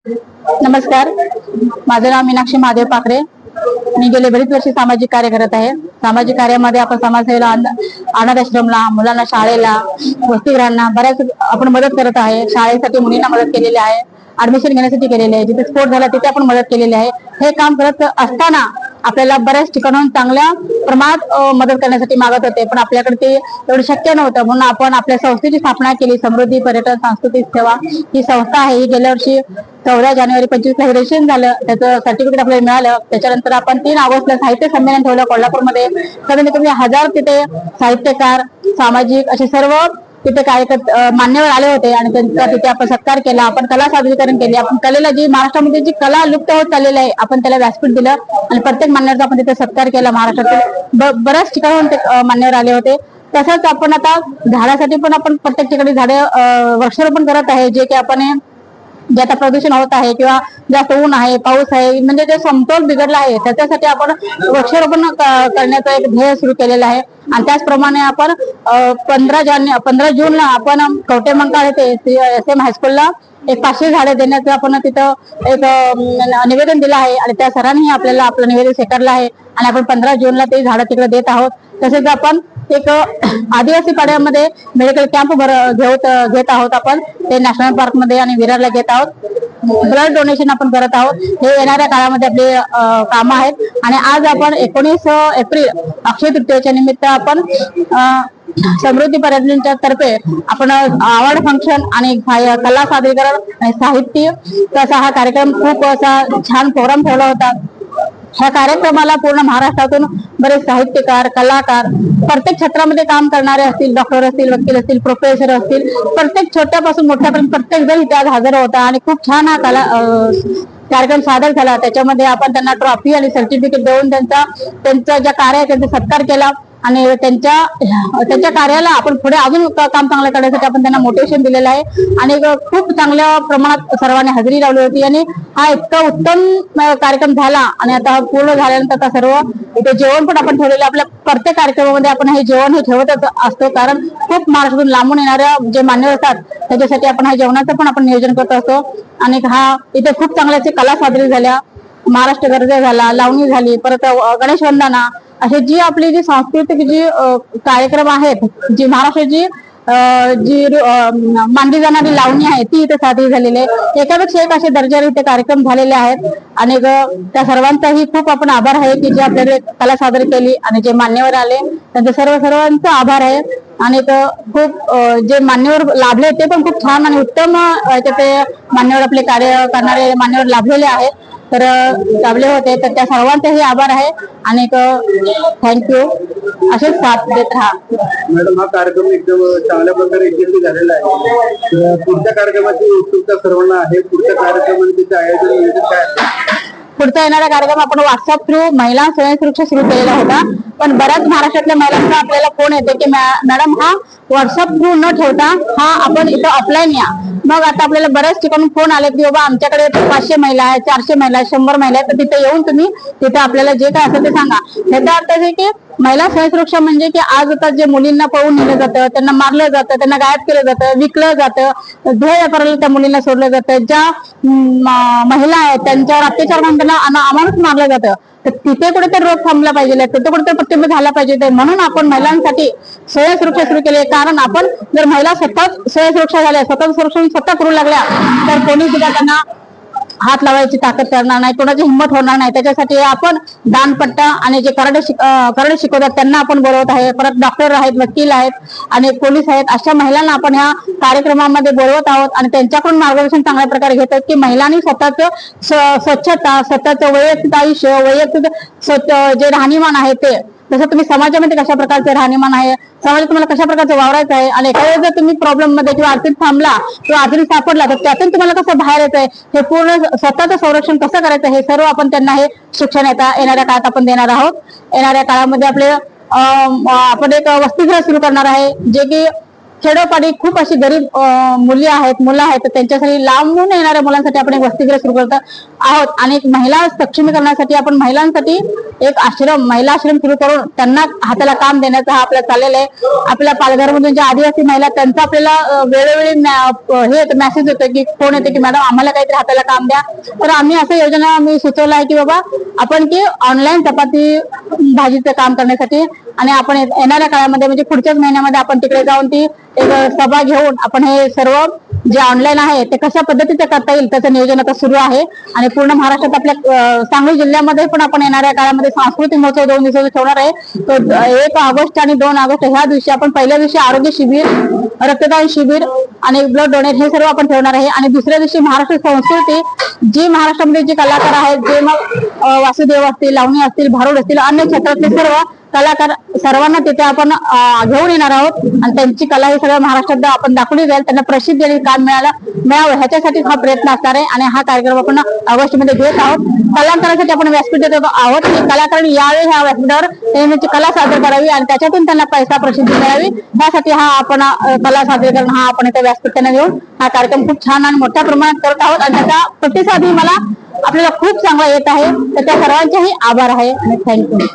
नमस्कार, माझं नाव मीनाक्षी महादेव पाखरे. मी गेले बरीच वर्षे सामाजिक कार्य करत आहे. सामाजिक कार्यामध्ये आपण समाजसेवेला, अनाथ आश्रमला, मुलांना शाळेला, वसतिगृहांना बऱ्याच आपण मदत करत आहे. शाळेसाठी मुलींना मदत केलेली आहे, ऍडमिशन घेण्यासाठी केलेली आहे, जिथे स्फोट झाला तिथे आपण मदत केलेली आहे. हे काम करत असताना आपल्याला बऱ्याच ठिकाणून चांगल्या प्रमाणात मदत करण्यासाठी मागत होते, पण आपल्याकडे ते एवढं शक्य नव्हतं. म्हणून आपण आपल्या संस्थेची स्थापना केली, समृद्धी पर्यटन सांस्कृतिक सेवा ही संस्था आहे. ही गेल्या वर्षी 14 जानेवारी 25 ला रजिस्ट्रेशन झालं, त्याचं सर्टिफिकेट आपल्याला मिळालं. त्याच्यानंतर आपण 3 ऑगस्टला साहित्य संमेलन ठेवलं कोल्हापूरमध्ये. कमी 1000 तिथे साहित्यकार, सामाजिक असे सर्व तिथे मान्यवर आले होते आणि त्यांचा तिथे आपण सत्कार केला. आपण कला सादरीकरण केली. आपण कलेला जी महाराष्ट्रामध्ये जी कला लुप्त होत चाललेली आहे, आपण त्याला व्यासपीठ दिलं आणि प्रत्येक मान्यवरचा आपण तिथे सत्कार केला. महाराष्ट्रातील बऱ्याच ठिकाणून ते मान्यवर आले होते. तसंच आपण आता झाडासाठी पण आपण प्रत्येक ठिकाणी झाडे वृक्षारोपण करत आहे. जे की आपण जे आता प्रदूषण होत आहे किंवा जास्त ऊन आहे, पाऊस आहे, म्हणजे जे समतोल बिघडला आहे, त्याच्यासाठी आपण वृक्षारोपण करण्याचं एक ध्येय सुरू केलेलं आहे. आणि त्याचप्रमाणे आपण 15 जूनला आपण कवटेमंकाळ येथे SM हायस्कूलला एक 500 झाडे देण्याचं आपण तिथं एक निवेदन दिलं आहे आणि त्या सरांनी आपल्याला आपलं निवेदन स्वीकारलं आहे आणि आपण 15 जूनला ते झाडं तिकडे देत आहोत. तसेच आपण एक आदिवासी पाड्यामध्ये मेडिकल कॅम्प घेत आहोत. आपण ते नॅशनल पार्क मध्ये आणि विरारला घेत आहोत. ब्लड डोनेशन आपण करत आहोत. हे येणाऱ्या काळामध्ये आपले कामं आहेत. आणि आज आपण 19 एप्रिल अक्षय तृतीयेच्या निमित्त आपण समृद्धी पर्यटनच्या तर्फे आपण अवॉर्ड फंक्शन आणि कला सादरीकरण आणि साहित्य तसा हा कार्यक्रम खूप असा छान प्रोग्राम ठेवला होता. ह्या कार्यक्रमाला पूर्ण महाराष्ट्रातून बरेच साहित्यकार, कलाकार, प्रत्येक क्षेत्रामध्ये काम करणारे असतील, डॉक्टर असतील, वकील असतील, प्रोफेसर असतील, प्रत्येक छोट्यापासून मोठ्यापर्यंत प्रत्येक जण इथे आज हजर होता आणि खूप छान हा कार्यक्रम सादर झाला. त्याच्यामध्ये आपण त्यांना ट्रॉफी आणि सर्टिफिकेट देऊन त्यांचा ज्या कार्य आहे त्यांचा सत्कार केला आणि त्यांच्या कार्याला आपण पुढे अजून काम चांगलं करण्यासाठी आपण त्यांना मोटिवेशन दिलेलं आहे. आणि खूप चांगल्या प्रमाणात सर्वांनी हजेरी लावली होती आणि हा इतका उत्तम कार्यक्रम झाला. आणि आता पूर्ण झाल्यानंतर आता सर्व इथे जेवण पण आपण ठेवलेलं. आपल्या प्रत्येक कार्यक्रमामध्ये आपण हे जेवण ठेवतच असतो, कारण खूप महाराष्ट्रातून लांबून येणाऱ्या जे मान्यवर असतात त्याच्यासाठी आपण हा जेवणाचं पण आपण नियोजन करत असतो. आणि हा इथे खूप चांगल्याचे कला सादरी झाल्या, महाराष्ट्र गरजा झाला, लावणी झाली, परत गणेश वंदना, असे जी आपली जी सांस्कृतिक जी कार्यक्रम आहेत, जी महाराष्ट्राची जी मांडली जाणारी लावणी आहे ती इथे सादरी झालेली आहे. एकापेक्षा एक असे दर्जाचे इथे कार्यक्रम झालेले आहेत आणि त्या सर्वांचाही खूप आपण आभार आहे की जे आपल्याला कला सादर केली आणि जे मान्यवर आले त्यांचे सर्वांचा आभार आहे. आणि खूप जे मान्यवर लाभले ते पण खूप छान आणि उत्तम ते मान्यवर आपले कार्य करणारे मान्यवर लाभलेले आहेत, तर लाभले होते. तर त्या सर्वांचाही आभार आहे आणि थँक्यू. असेच साथ देत राहा. मॅडम, हा कार्यक्रम एकदम चांगल्या प्रकारे यशस्वी झालेला आहे. पुढच्या कार्यक्रमाची उत्सुकता सर्वांना आहे. पुढच्या कार्यक्रमाचे आयोजन नियोजन काय आहे? पुढचा येणारा कार्यक्रम आपण व्हॉट्सअप थ्रू महिला स्वयंसुरक्षा सुरू केलेला होता, पण बऱ्याच महाराष्ट्रातल्या महिलांचा आपल्याला फोन येते की मॅडम हा व्हॉट्सअप थ्रू न ठेवता हा आपण इथं ऑफलाईन या. मग आता आपल्याला बऱ्याच ठिकाणून फोन आले की बाबा आमच्याकडे 500 महिला आहेत, 400 महिला आहेत, 100 महिला आहेत, तर तिथे येऊन तुम्ही तिथे आपल्याला जे काय असेल ते सांगा. याचा अर्थ आहे की महिला स्वयंसुरक्षा म्हणजे की आज आता जे मुलींना पळून नेलं जातं, त्यांना मारलं जातं, त्यांना गायब केलं जातं, विकलं जातं, ध्येय करायला त्या मुलींना सोडलं जातं, ज्या महिला आहेत त्यांच्यावर अत्याचार म्हणून त्यांना अमानुष मारलं जातं, तर तिथे कुठेतरी रोग थांबला पाहिजे, तिथे कुठेतरी प्रतिबंध झाला पाहिजे. म्हणून आपण महिलांसाठी स्वयंसुरक्षा सुरू केली. कारण आपण जर महिला स्वतः स्वयंसुरक्षा झाल्या, स्वतः संरक्षण स्वतः करू लागल्या, तर कोणी सुद्धा त्यांना हात लावायची ताकद करणार नाही, कोणाची हिंमत होणार नाही. त्याच्यासाठी आपण दानपट्टा आणि जे कराटे शिकवतात त्यांना आपण बोलवत आहे. परत डॉक्टर आहेत, वकील आहेत आणि पोलीस आहेत, अशा महिलांना आपण ह्या कार्यक्रमामध्ये बोलवत आहोत आणि त्यांच्याकडून मार्गदर्शन चांगल्या प्रकारे घेतात की महिलांनी स्वतःचं स्वच्छता, स्वतःचं वैयक्तिक आयुष्य, वैयक्तिक जे राहणीमान आहे ते, जसं तुम्ही समाजामध्ये कशा प्रकारचे राहणीमान आहे, समाजात तुम्हाला कशा प्रकारचं वावरायचं आहे, आणि एखाद्या जर तुम्ही प्रॉब्लेम मध्ये किंवा आर्थिक थांबला किंवा आर्थिक सापडला तर त्यातून तुम्हाला कसं बाहेर यायचंय, हे पूर्ण स्वतःचं संरक्षण कसं करायचं, हे सर्व आपण त्यांना हे शिक्षण येणाऱ्या काळात आपण देणार आहोत. येणाऱ्या काळामध्ये आपण एक वसतिगृह सुरू करणार आहे, जे की खेडोपाडी खूप अशी गरीब मुलं आहेत, तर त्यांच्यासाठी लांबून येणाऱ्या मुलांसाठी आपण एक वसतिगृह सुरू करतो. आहोत आणि एक महिला सक्षमीकरणासाठी आपण महिलांसाठी एक महिला आश्रम सुरू करून त्यांना हाताला काम देण्याचा हा आपला चाललेला आहे. आपल्या पालघरमधून ज्या आदिवासी महिला त्यांचा आपल्याला वेळोवेळी हे मेसेज येतो की फोन येतो की मॅडम आम्हाला काहीतरी हाताला काम द्या. तर आम्ही असं योजना मी सुचवलं आहे की बाबा आपण की ऑनलाईन चपाती भाजीचं काम करण्यासाठी आणि आपण येणाऱ्या काळामध्ये म्हणजे पुढच्याच महिन्यामध्ये आपण तिकडे जाऊन ती एक सभा घेऊन आपण हे सर्व जे ऑनलाईन आहे ते कशा पद्धतीचे करता येईल त्याचं नियोजन आता सुरू आहे. आणि पूर्ण महाराष्ट्रात आपल्या सांगली जिल्ह्यामध्ये पण आपण येणाऱ्या काळामध्ये सांस्कृतिक महोत्सव 2 दिवसाचा ठेवणार आहे. तो 1 ऑगस्ट आणि 2 ऑगस्ट ह्या दिवशी आपण पहिल्या दिवशी आरोग्य शिबिर, रक्तदान शिबिर आणि ब्लड डोनेट हे सर्व आपण ठेवणार आहे. आणि दुसऱ्या दिवशी महाराष्ट्र संस्कृती जी महाराष्ट्रामध्ये जे कलाकार आहेत जे मग वासुदेव असतील, लावणी असतील, भारुड असतील, अन्य क्षेत्रातले सर्व कलाकार सर्वांना तिथे आपण घेऊन येणार आहोत आणि त्यांची कला ही सगळ्या महाराष्ट्रात आपण दाखवली जाईल. त्यांना प्रसिद्धी आणि काम मिळावं ह्याच्यासाठी हा प्रयत्न असणार आहे. आणि हा कार्यक्रम आपण ऑगस्ट मध्ये घेत आहोत. कलाकारांसाठी आपण व्यासपीठ देत आहोत की कलाकारांनी यावेळी ह्या व्यासपीठावर त्यांची कला सादर करावी आणि त्याच्यातून त्यांना पैसा प्रसिद्धी मिळावी त्यासाठी हा आपण कला सादरीकरण हा आपण इथे व्यासपीठ त्यांना देऊन हा कार्यक्रम खूप छान आणि मोठ्या प्रमाणात करत आहोत. आणि त्याचा प्रतिसादही मला आपल्याला खूप चांगला येत आहे. तर त्या सर्वांचेही आभार आहे आणि थँक्यू.